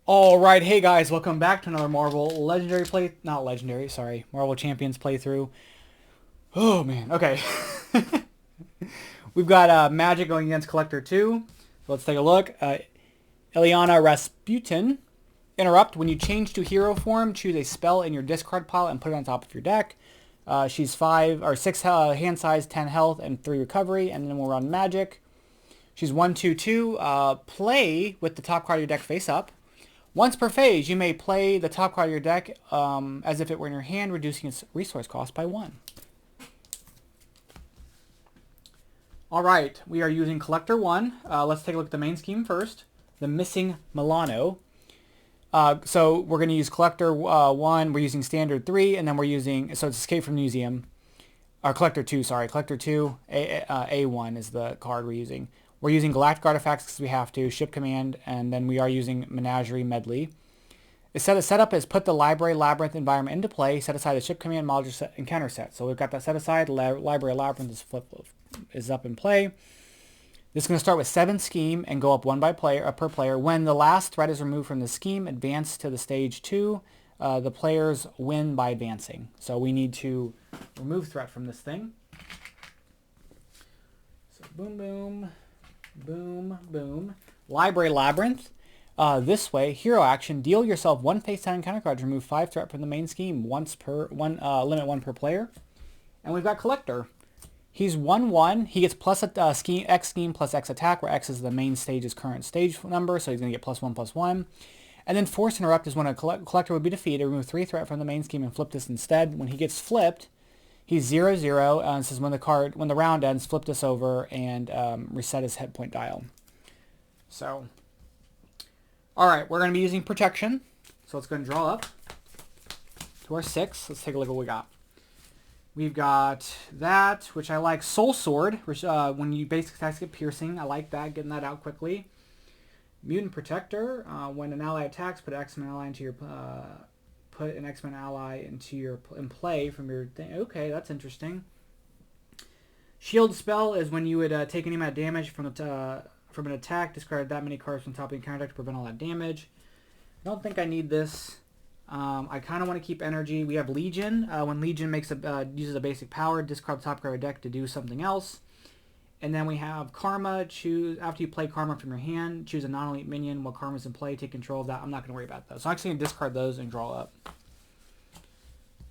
Alright, hey guys, welcome back to another Marvel Marvel Champions playthrough. Oh man, okay. We've got Magik going against Collector 2. So let's take a look. Eliana Rasputin. Interrupt. When you change to hero form, choose a spell in your discard pile and put it on top of your deck. She's 6 hand size, 10 health, and 3 recovery, and then we'll run Magik. She's 1/2/2. Play with the top card of your deck face up. Once per phase, you may play the top card of your deck as if it were in your hand, reducing its resource cost by 1. Alright, we are using Collector 1. Let's take a look at the main scheme first. The Missing Milano. So we're going to use Collector 1, we're using Standard 3, and then we're using, so it's Escape from Museum. Or Collector 2, sorry. Collector 2, A1 is the card we're using. We're using Galactic artifacts because we have to, Ship Command, and then we are using Menagerie, Medley. The setup is put the Library Labyrinth environment into play, set aside the Ship Command modular set and counter set. So we've got that set aside, Library Labyrinth is up in play. This is going to start with 7 scheme and go up 1 per player. When the last threat is removed from the scheme, advance to the stage 2. The players win by advancing. So we need to remove threat from this thing. So boom, boom. Boom, boom. Library Labyrinth. This way, hero action. Deal yourself 1 face down encounter card to remove 5 threat from the main scheme. Limit 1 per player. And we've got Collector. He's 1/1. He gets plus X scheme plus X attack, where X is the main stage's current stage number, so he's going to get +1/+1. And then Force Interrupt is when a Collector would be defeated. Remove 3 threat from the main scheme and flip this instead. When he gets flipped, he's 0/0, and says when the round ends, flip this over and reset his hit point dial. So, all right, we're going to be using Protection. So let's go and draw up to our 6. Let's take a look at what we got. We've got that, which I like. Soul Sword, which when you basic attacks get piercing, I like that, getting that out quickly. Mutant Protector, when an ally attacks, put an X-Men ally into your in play from your thing. Okay, that's interesting. Shield spell is when you would take any amount of damage from an attack. Discard that many cards from the top of your counter deck to prevent all that damage. I don't think I need this. I kind of want to keep energy. We have Legion. When Legion uses a basic power, discard the top card of your deck to do something else. And then we have Karma. After you play Karma from your hand, choose a non-elite minion while Karma's in play. Take control of that. I'm not going to worry about those. So I'm actually going to discard those and draw up.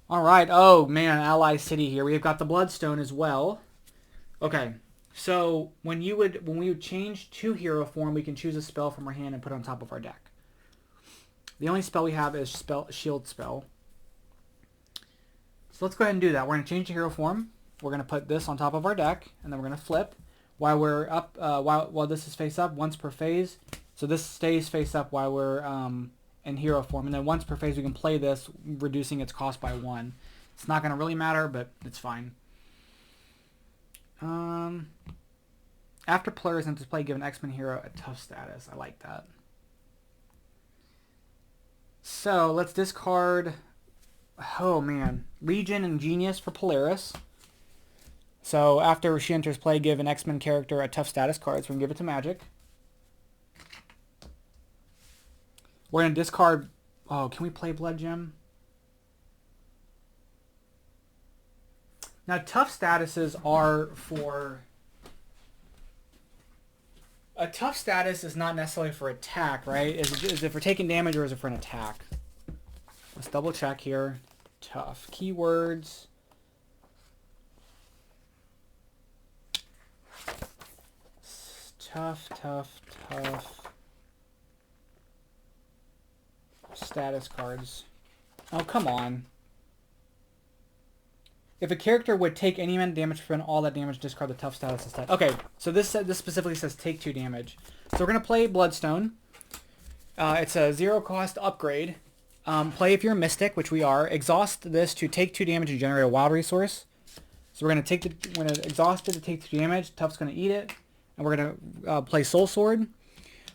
Alright. Oh, man. Ally City here. We've got the Bloodstone as well. Okay. So when we would change to hero form, we can choose a spell from our hand and put it on top of our deck. The only spell we have is Shield Spell. So let's go ahead and do that. We're going to change to hero form. We're going to put this on top of our deck, and then we're going to flip while we're up. While this is face up, once per phase. So this stays face up while we're in hero form, and then once per phase we can play this, reducing its cost by 1. It's not going to really matter, but it's fine. After players enter play, give an X-Men hero a tough status. I like that. So let's discard. Oh man, Legion and Genius for Polaris. So after she enters play, give an X-Men character a tough status card. So we can give it to Magik. We're going to discard... Oh, can we play Blood Gem? Now, tough statuses are for... A tough status is not necessarily for attack, right? Is it for taking damage or is it for an attack? Let's double check here. Tough. Keywords... Tough. Status cards. Oh, come on. If a character would take any amount of damage, prevent all that damage, discard the tough status instead. Okay, so this specifically says take 2 damage. So we're going to play Bloodstone. It's a 0 cost upgrade. Play if you're a Mystic, which we are. Exhaust this to take 2 damage and generate a wild resource. So we're going to exhaust it to take 2 damage. Tough's going to eat it. And we're going to play Soul Sword.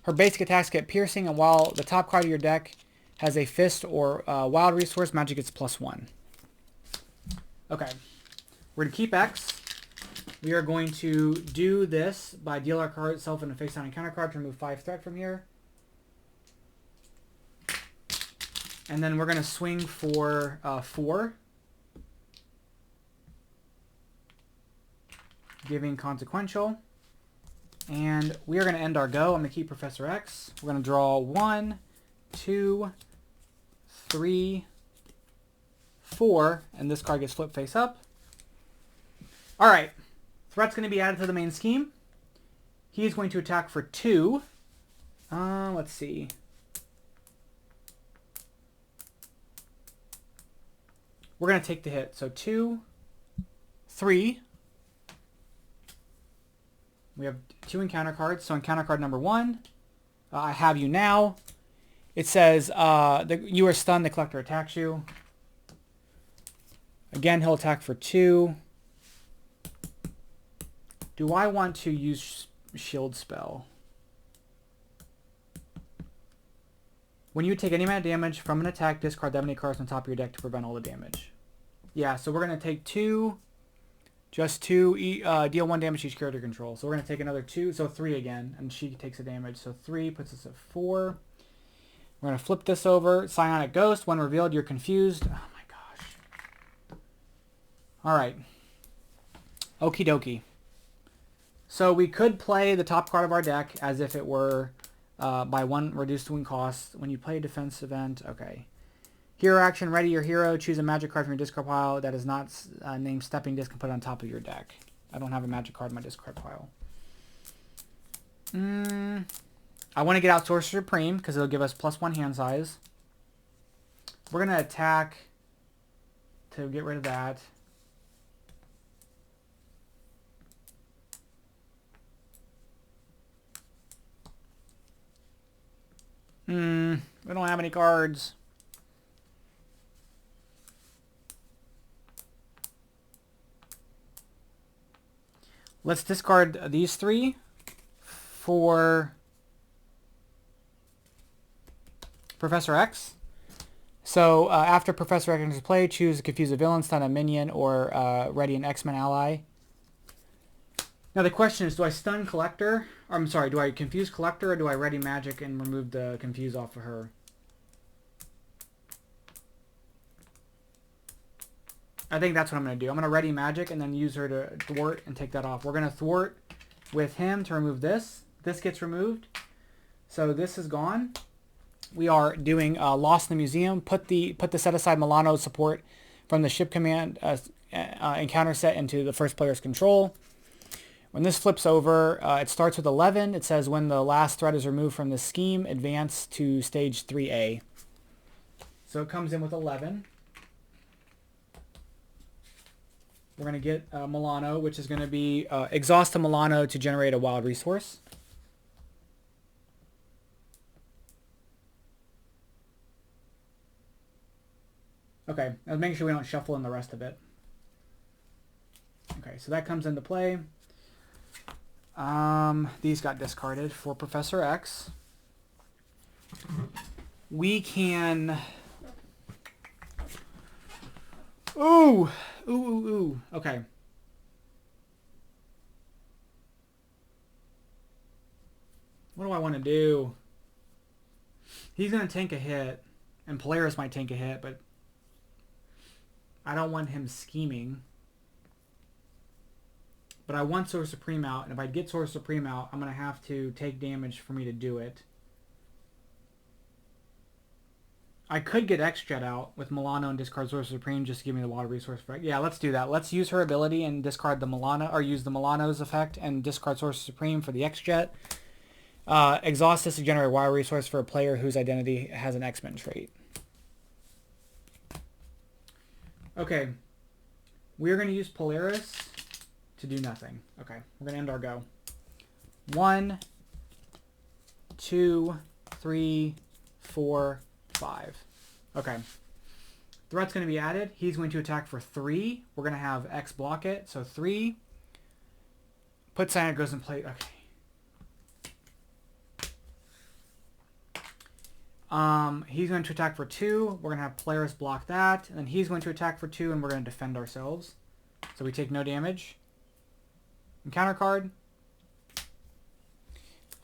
Her basic attacks get piercing, and while the top card of your deck has a fist or wild resource, Magik gets +1. Okay. We're going to keep X. We are going to do this by deal our card itself in a face down encounter card to remove 5 threat from here. And then we're going to swing for 4. Giving consequential. And we are going to end our go. I'm going to keep Professor X. We're going to draw 1, 2, 3, 4. And this card gets flipped face up. Alright. Threat's going to be added to the main scheme. He's going to attack for 2. Let's see. We're going to take the hit. So 2, 3. We have 2 encounter cards. So encounter card number 1, I have you now. It says you are stunned. The collector attacks you. Again, he'll attack for 2. Do I want to use shield spell? When you take any amount of damage from an attack, discard that many cards on top of your deck to prevent all the damage. Yeah, so we're going to take 2. Just 2, deal 1 damage to each character control. So we're going to take another 2, so 3 again, and she takes a damage. So 3 puts us at 4. We're going to flip this over. Psionic Ghost, when revealed, you're confused. Oh my gosh. Alright. Okie dokie. So we could play the top card of our deck as if it were by 1 reduced win cost. When you play a defense event, okay. Hero action, ready your hero. Choose a magic card from your discard pile that is not named Stepping Disc and put it on top of your deck. I don't have a magic card in my discard pile. I want to get out Sorcerer Supreme because it'll give us +1 hand size. We're going to attack to get rid of that. We don't have any cards. Let's discard these 3 for Professor X. So after Professor X enters play, choose a confuse a villain, stun a minion, or ready an X-Men ally. Now the question is, do I stun Collector? Or, I'm sorry, do I confuse Collector or do I ready Magic and remove the confuse off of her? I think that's what I'm going to do. I'm going to ready Magic and then use her to thwart and take that off. We're going to thwart with him to remove this. This gets removed. So this is gone. We are doing Lost in the Museum. Put the set aside Milano support from the ship command encounter set into the first player's control. When this flips over, it starts with 11. It says when the last threat is removed from the scheme, advance to stage 3A. So it comes in with 11. We're going to get Milano, which is going to be exhaust a Milano to generate a wild resource. Okay, I was making sure we don't shuffle in the rest of it. Okay, so that comes into play. These got discarded for Professor X. We can... Ooh! Ooh. Okay. What do I want to do? He's going to tank a hit, and Polaris might tank a hit, but I don't want him scheming. But I want Source Supreme out, and if I get Source Supreme out, I'm going to have to take damage for me to do it. I could get X-Jet out with Milano and discard Source Supreme just to give me the water resource effect. Yeah, let's do that. Let's use her ability and discard the Milano, or use the Milano's effect and discard Source Supreme for the X-Jet. Exhaust this to generate water resource for a player whose identity has an X-Men trait. Okay. We're going to use Polaris to do nothing. Okay, we're going to end our go. 1, 2, 3, 4, 5. Okay. Threat's going to be added. He's going to attack for 3. We're going to have X block it. So 3. Put Psionic Ghost in play. Okay. He's going to attack for 2. We're going to have Polaris block that. And then he's going to attack for 2, and we're going to defend ourselves. So we take no damage. Encounter card.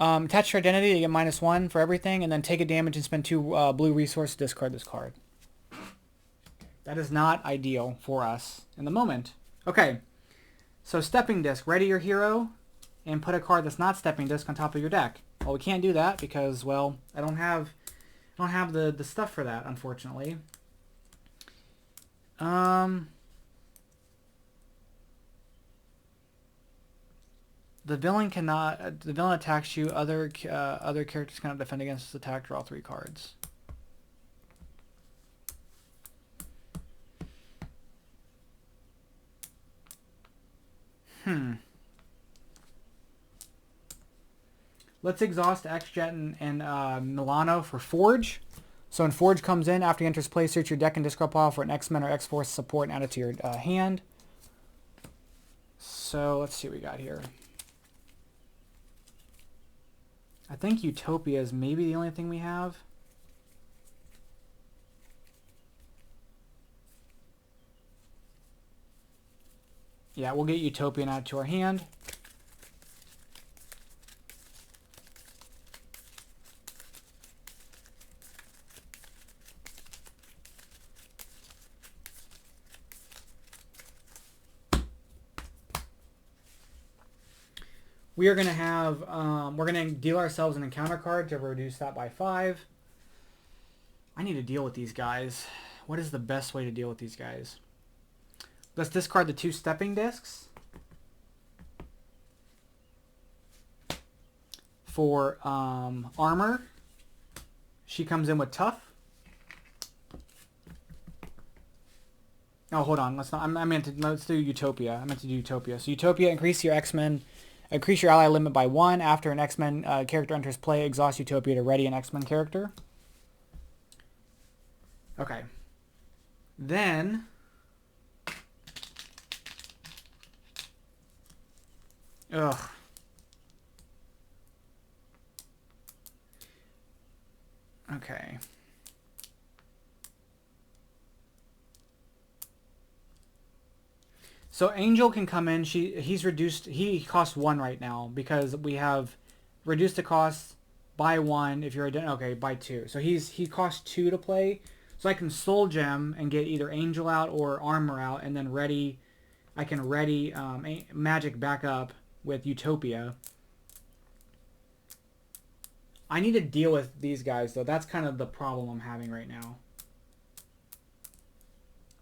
Attach your identity to get -1 for everything, and then take a damage and spend 2 blue resource to discard this card. That is not ideal for us in the moment. Okay, so Stepping Disc. Ready your hero and put a card that's not Stepping Disc on top of your deck. Well, we can't do that because, well, I don't have the stuff for that, unfortunately. The villain cannot. The villain attacks you. Other characters cannot defend against this attack. Draw 3 cards. Let's exhaust X-Jet and Milano for Forge. So when Forge comes in, after he enters play, search your deck and discard pile for an X-Men or X-Force support and add it to your hand. So let's see what we got here. I think Utopia is maybe the only thing we have. Yeah, we'll get Utopia and add it to our hand. We are going to have, we're going to deal ourselves an encounter card to reduce that by 5. I need to deal with these guys. What is the best way to deal with these guys? Let's discard the 2 Stepping Discs. For armor, she comes in with Tough. Oh, hold on. Let's do Utopia. I meant to do Utopia. So Utopia, increase your X-Men. Increase your ally limit by 1. After an X-Men character enters play, exhaust Utopia to ready an X-Men character. Okay. Then... Ugh. Okay. So Angel can come in. He's reduced. He costs 1 right now because we have reduced the cost by 1 if you're okay, by 2. So he costs 2 to play. So I can Soul Gem and get either Angel out or Armor out, and then ready. I can ready Magik back up with Utopia. I need to deal with these guys though. That's kind of the problem I'm having right now.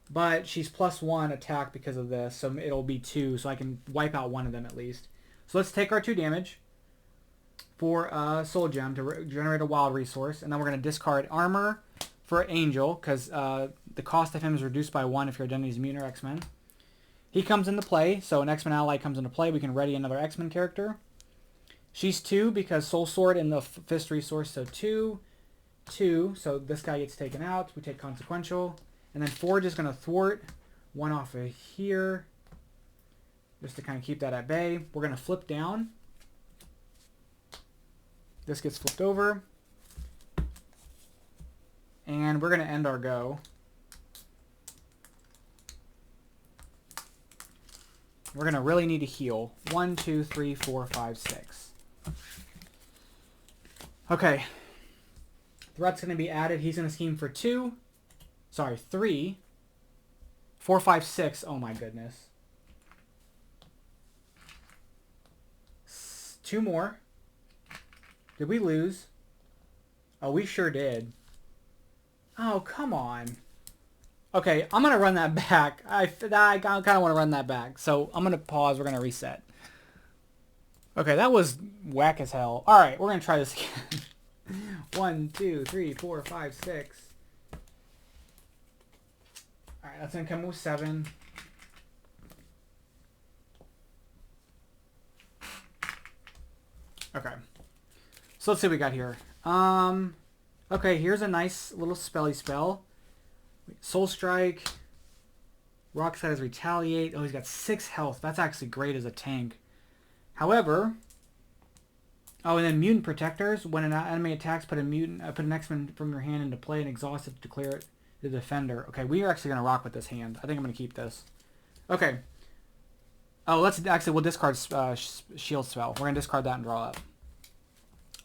But she's +1 attack because of this, so it'll be 2, so I can wipe out 1 of them at least. So let's take our 2 damage for Soul Gem to generate a wild resource, and then we're going to discard Armor for Angel, because the cost of him is reduced by 1 if your identity is Mutant or X-Men. He comes into play, so an X-Men ally comes into play. We can ready another X-Men character. She's 2 because Soul Sword in the Fist resource, so 2, 2. So this guy gets taken out. We take Consequential. And then Forge is going to thwart 1 off of here, just to kind of keep that at bay. We're going to flip down. This gets flipped over. And we're going to end our go. We're going to really need to heal. 1, 2, 3, 4, 5, 6. Okay. Threat's going to be added. He's going to scheme for 2. Sorry, 3. 4, 5, 6. Oh my goodness. 2 more. Did we lose? Oh, we sure did. Oh, come on. Okay, I'm going to run that back. I kind of want to run that back. So I'm going to pause. We're going to reset. Okay, that was whack as hell. All right, we're going to try this again. 1, 2, 3, 4, 5, 6. Alright, that's going to come with 7. Okay. So let's see what we got here. Okay, here's a nice little spelly spell. Soul Strike. Rock Slide has Retaliate. Oh, he's got 6 health. That's actually great as a tank. However... Oh, and then Mutant Protectors. When an enemy attacks, put an X-Men from your hand into play and exhaust it to declare it the defender. Okay, we are actually going to rock with this hand. I think I'm going to keep this. Okay. Oh, we'll discard Shield Spell. We're going to discard that and draw up.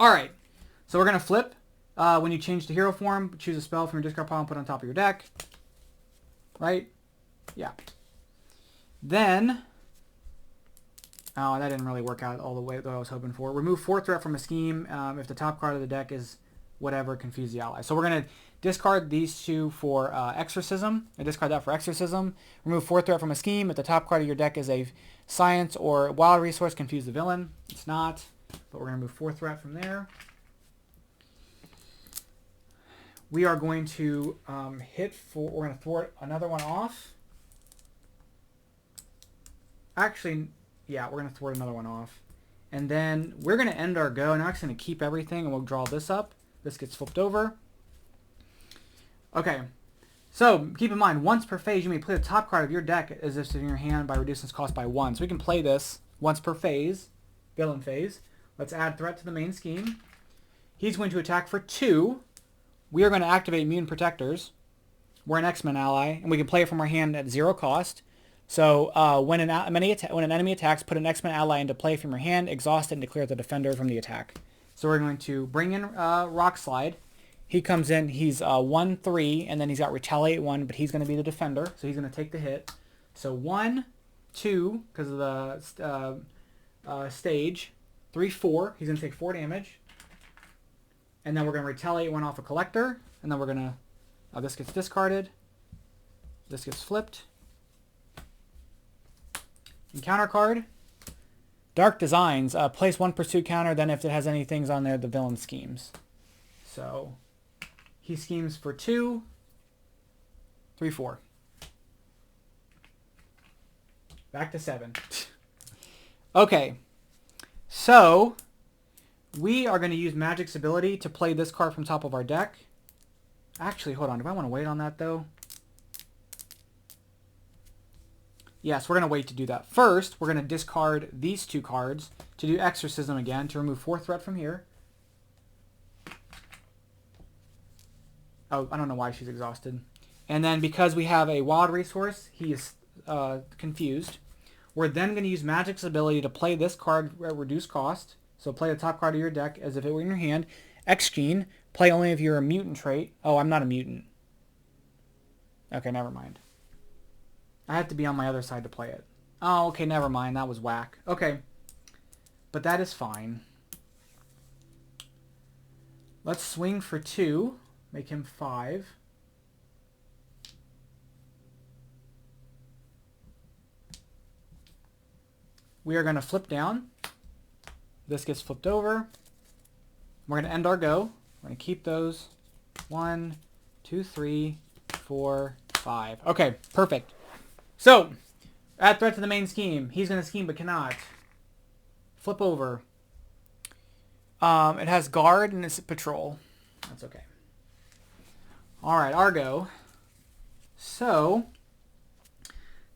All right. So we're going to flip. When you change to hero form, choose a spell from your discard pile and put it on top of your deck. Right? Yeah. Then, oh, that didn't really work out all the way that I was hoping for. Remove 4 threat from a scheme if the top card of the deck is whatever, confuse the ally. So we're going to discard these 2 for Exorcism. I discard that for Exorcism. Remove 4 threat from a scheme if the top card of your deck is a science or wild resource, confuse the villain. It's not, but we're going to move 4 threat from there. We are going to we're going to thwart another one off. Actually, yeah, we're going to thwart another one off. And then we're going to end our go. Now I'm just going to keep everything and we'll draw this up. This gets flipped over. Okay, so keep in mind, once per phase, you may play the top card of your deck as if it's in your hand by reducing its cost by 1. So we can play this once per phase, villain phase. Let's add threat to the main scheme. He's going to attack for 2. We are going to activate Mutant Protectors. We're an X-Men ally, and we can play it from our hand at 0 cost. So when an enemy attacks, put an X-Men ally into play from your hand, exhaust it, and declare the defender from the attack. So we're going to bring in Rock Slide. He comes in, he's 1/3, and then he's got Retaliate 1, but he's going to be the defender, so he's going to take the hit. So 1, 2, because of the stage. 3, 4, he's going to take 4 damage. And then we're going to Retaliate 1 off a Collector, and then we're going to, this gets discarded. This gets flipped. Encounter card. Dark Designs. Place 1 pursuit counter, then if it has any things on there, the villain schemes. So he schemes for 2, 3, 4. Back to 7. Okay. So we are going to use Magik's ability to play this card from top of our deck. Actually, hold on. Do I want to wait on that, though? Yes, we're going to wait to do that. First, we're going to discard these 2 cards to do Exorcism again, to remove 4 threat from here. Oh, I don't know why she's exhausted. And then because we have a wild resource, he is confused. We're then going to use Magik's ability to play this card at reduced cost. So play the top card of your deck as if it were in your hand. X-Gene, play only if you're a mutant trait. Oh, I'm not a mutant. Okay, never mind. I have to be on my other side to play it. Oh, okay, never mind. That was whack. Okay. But that is fine. Let's swing for 2. Make him 5. We are going to flip down. This gets flipped over. We're going to end our go. We're going to keep those. 1, 2, 3, 4, 5. Okay, perfect. So, add threat to the main scheme. He's going to scheme but cannot. Flip over. It has guard and it's patrol. That's okay. Alright, our go. So,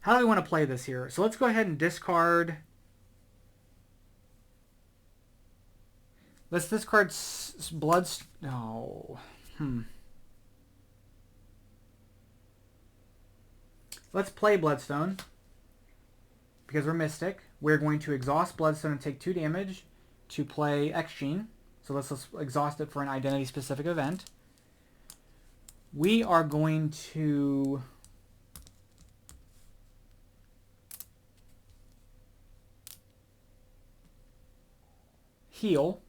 how do we want to play this here? So let's go ahead and discard. Let's discard blood. No. Let's play Bloodstone. Because we're Mystic. We're going to exhaust Bloodstone and take 2 damage to play X-Gene. So let's exhaust it for an identity-specific event. We are going to heal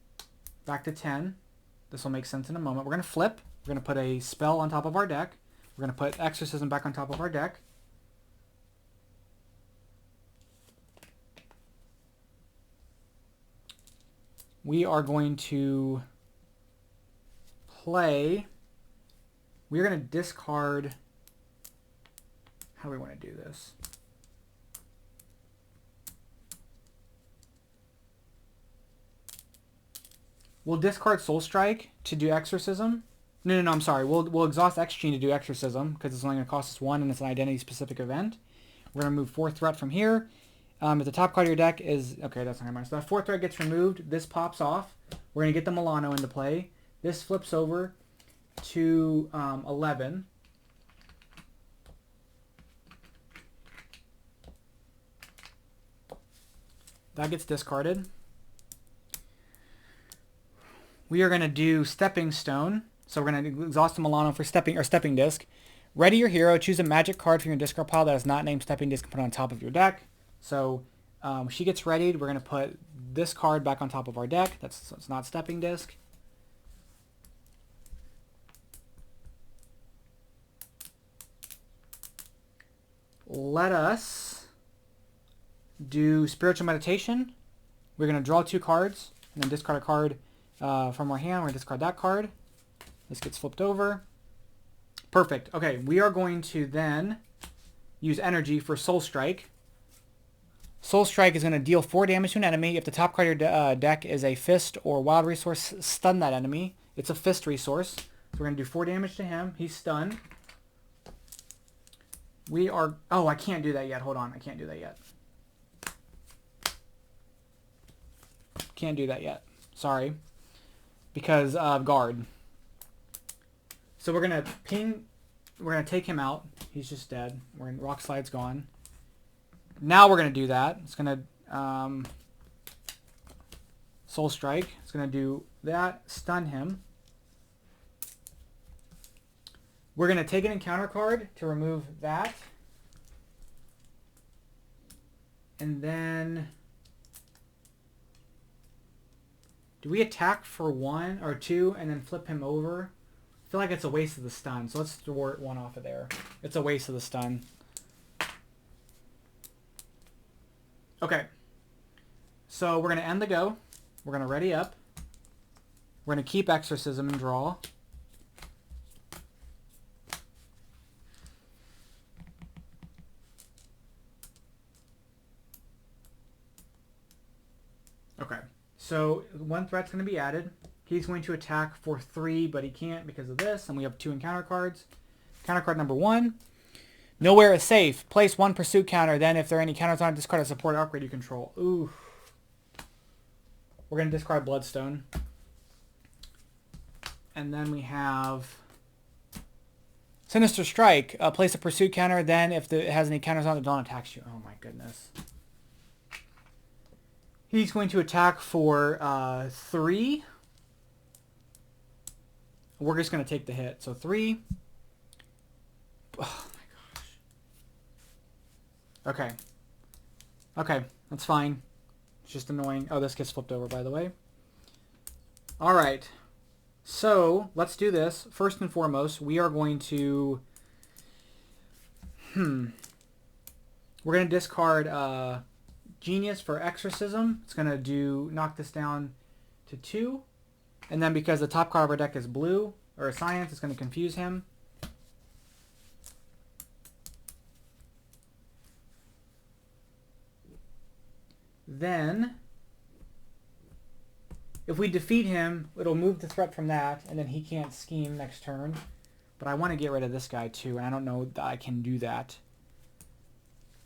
back to 10. This will make sense in a moment. We're going to flip. We're going to put a spell on top of our deck. We're going to put Exorcism back on top of our deck. We are going to play. We're going to discard. How do we want to do this? We'll discard Soul Strike to do Exorcism. No, I'm sorry. We'll exhaust X-Gene to do Exorcism because it's only going to cost us 1 and it's an identity-specific event. We're going to move 4 threat from here. If the top card of your deck is... Okay, that's not going to matter. So that 4 threat gets removed. This pops off. We're going to get the Milano into play. This flips over to 11. That gets discarded. we are going to do Stepping Stone. So we're going to exhaust the Milano for Stepping Disc. Ready your hero. Choose a magic card from your discard pile that is not named Stepping Disc and put it on top of your deck. So she gets readied. We're going to put this card back on top of our deck. It's not Stepping Disc. Let us do Spiritual Meditation. We're going to draw 2 cards and then discard a card from our hand. We're going to discard that card. This gets flipped over. Perfect. Okay, we are going to then use energy for Soul Strike. Soul Strike is going to deal 4 damage to an enemy. If the top card of your deck is a fist or wild resource, stun that enemy. It's a fist resource. So we're going to do 4 damage to him. He's stunned. We are... Oh, I can't do that yet. Hold on. I can't do that yet. Can't do that yet. Sorry. Because of guard. So we're going to ping... We're going to take him out. He's just dead. Rock Slide's gone. Now we're going to do that. It's going to Soul Strike. It's going to do that. Stun him. We're going to take an encounter card to remove that. And then... Do we attack for 1 or 2 and then flip him over? I feel like it's a waste of the stun. So let's throw 1 off of there. It's a waste of the stun. Okay. So we're going to end the go. We're going to ready up. We're going to keep Exorcism and draw. Okay. So 1 threat's going to be added. He's going to attack for 3, but he can't because of this. And we have 2 encounter cards. Counter card number 1. Nowhere is safe. Place 1 pursuit counter. Then if there are any counters on it, discard a support or upgrade you control. Ooh. We're going to discard Bloodstone. And then we have Sinister Strike. Place a pursuit counter. Then if it has any counters on it, don't attack you. Oh my goodness. He's going to attack for 3. We're just going to take the hit. So 3. Oh my gosh. Okay. Okay, that's fine. It's just annoying. Oh, this gets flipped over, by the way. All right. So let's do this. First and foremost, we are going to... We're going to discard Genius for Exorcism. It's going to knock this down to 2. And then because the top card of our deck is blue, or Science, it's going to confuse him. Then, if we defeat him, it'll move the threat from that, and then he can't scheme next turn. But I want to get rid of this guy too, and I don't know that I can do that.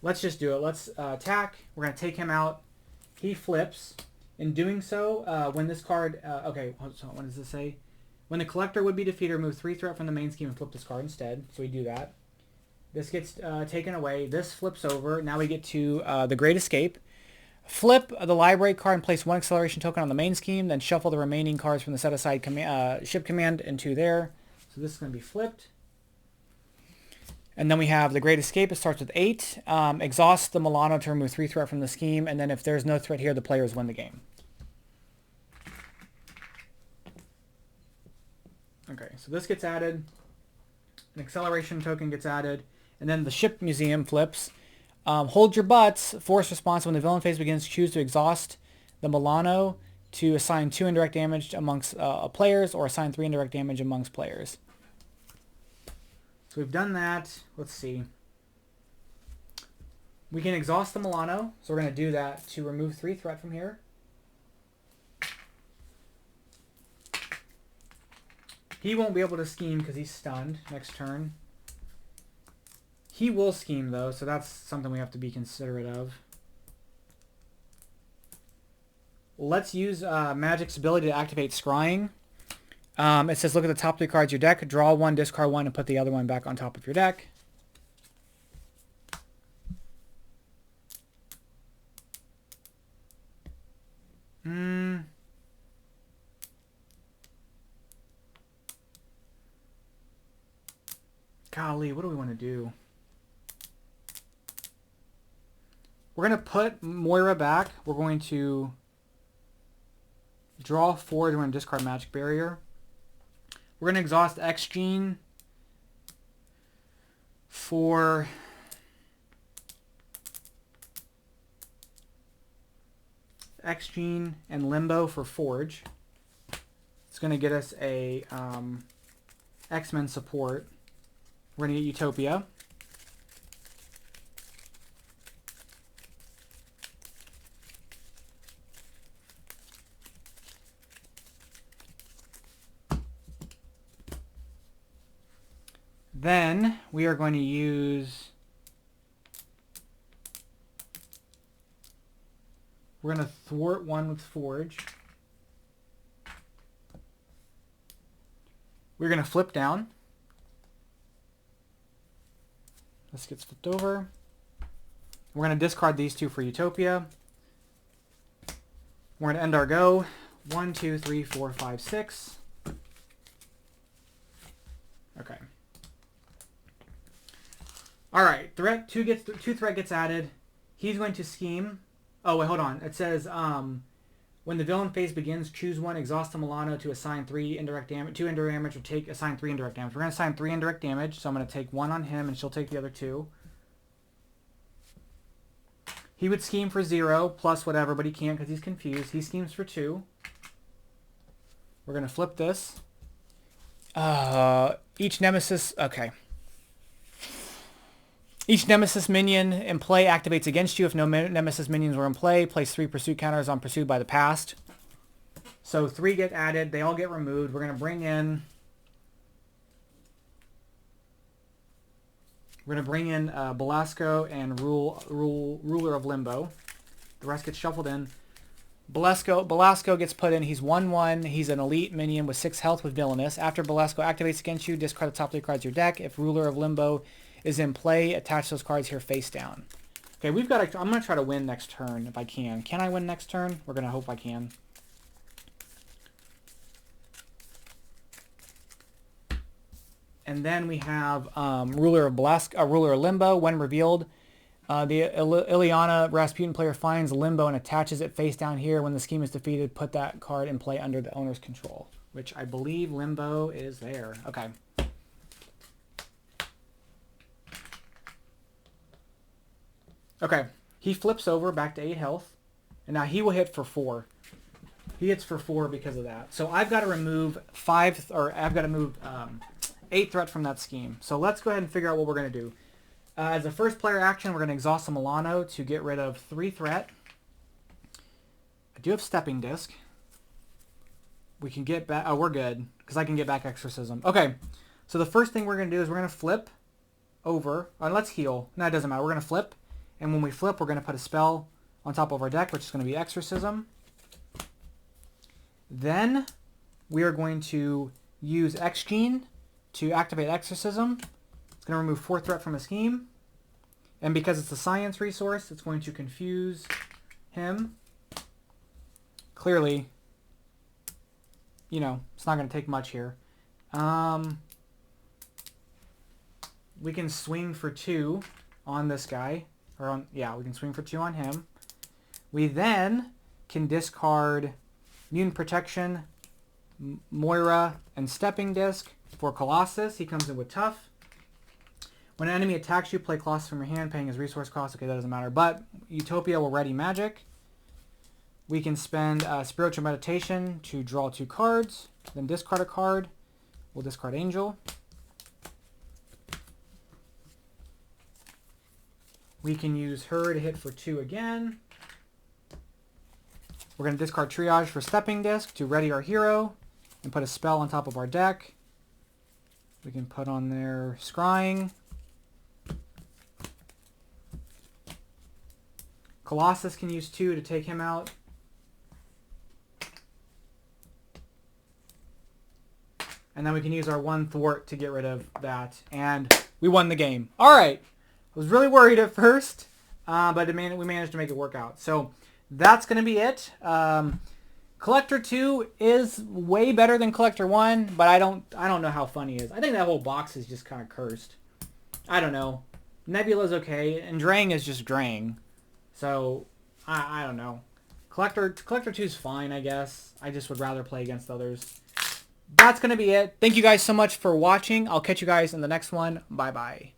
Let's just do it. Let's attack. We're going to take him out. He flips. In doing so, when this card... okay, so what does this say? When the collector would be defeated, remove 3 threat from the main scheme and flip this card instead. So we do that. This gets taken away. This flips over. Now we get to the Great Escape. Flip the library card and place 1 acceleration token on the main scheme. Then shuffle the remaining cards from the set-aside ship command into there. So this is going to be flipped. And then we have the Great Escape. It starts with 8. Exhaust the Milano to remove 3 threat from the scheme. And then if there's no threat here, the players win the game. Okay, so this gets added. An acceleration token gets added. And then the Ship Museum flips. Hold your butts. Force response when the villain phase begins. Choose to exhaust the Milano to assign 2 indirect damage amongst players or assign 3 indirect damage amongst players. So we've done that. Let's see. We can exhaust the Milano. So we're going to do that to remove 3 threat from here. He won't be able to scheme because he's stunned next turn. He will scheme though, so that's something we have to be considerate of. Let's use Magik's ability to activate Scrying. It says look at the top 3 cards of your deck, draw 1, discard 1, and put the other one back on top of your deck. Golly, what do we want to do? We're going to put Moira back. We're going to draw 4. We're going to discard Magic Barrier. We're going to exhaust X Gene for X Gene and Limbo for Forge. It's going to get us a X-Men support. We're going to get Utopia. Then we are going to use, we're going to thwart 1 with Forge. We're going to flip down. This gets flipped over. We're going to discard these 2 for Utopia. We're going to end our go. 1, 2, 3, 4, 5, 6. Okay. All right, threat 2 threat gets added. He's going to scheme. Oh wait, hold on. It says when the villain phase begins, choose 1, exhaust a Milano to assign 3 indirect damage, 2 indirect damage, or assign 3 indirect damage. We're going to assign 3 indirect damage, so I'm going to take 1 on him, and she'll take the other 2. He would scheme for 0 plus whatever, but he can't because he's confused. He schemes for 2. We're going to flip this. Each nemesis. Okay. Each Nemesis minion in play activates against you. If no Nemesis minions were in play, place 3 pursuit counters on Pursued by the Past. So 3 get added. They all get removed. We're going to bring in... Belasco and Ruler of Limbo. The rest gets shuffled in. Belasco gets put in. He's 1/1. He's an elite minion with 6 health with Villainous. After Belasco activates against you, discard the top 3 cards of your deck. If Ruler of Limbo is in play, attach those cards here face down. Okay, we've got. I'm going to try to win next turn if I can. Can I win next turn? We're going to hope I can. And then we have Ruler of Limbo. When revealed, the Ileana Rasputin player finds Limbo and attaches it face down here. When the scheme is defeated, put that card in play under the owner's control, which I believe Limbo is there. Okay. Okay, he flips over back to 8 health, and now he will hit for 4. He hits for 4 because of that. So I've got to remove 8 threat from that scheme. So let's go ahead and figure out what we're going to do. As a first player action, we're going to exhaust a Milano to get rid of 3 threat. I do have Stepping Disc. We can get back... Oh, we're good, because I can get back Exorcism. Okay, so the first thing we're going to do is we're going to flip over. Let's heal. No, it doesn't matter. We're going to flip. And when we flip, we're going to put a spell on top of our deck, which is going to be Exorcism. Then we are going to use X Gene to activate Exorcism. It's going to remove 4 threat from a scheme. And because it's a science resource, it's going to confuse him. Clearly, you know, it's not going to take much here. We can swing for 2 on this guy. We can swing for 2 on him. We then can discard Mutant Protection, Moira, and Stepping Disc for Colossus. He comes in with Tough. When an enemy attacks you, play Colossus from your hand, paying his resource cost. Okay, that doesn't matter. But Utopia will ready Magic. We can spend Spiritual Meditation to draw 2 cards, then discard a card. We'll discard Angel. We can use her to hit for 2 again. We're going to discard Triage for Stepping Disc to ready our hero and put a spell on top of our deck. We can put on there Scrying. Colossus can use 2 to take him out. And then we can use our 1 Thwart to get rid of that. And we won the game. All right. I was really worried at first, but we managed to make it work out. So that's going to be it. Collector 2 is way better than Collector 1, but I don't know how fun he is. I think that whole box is just kind of cursed. I don't know. Nebula's okay, and Drang is just Drang. So, I don't know. Collector 2 is fine, I guess. I just would rather play against others. That's going to be it. Thank you guys so much for watching. I'll catch you guys in the next one. Bye-bye.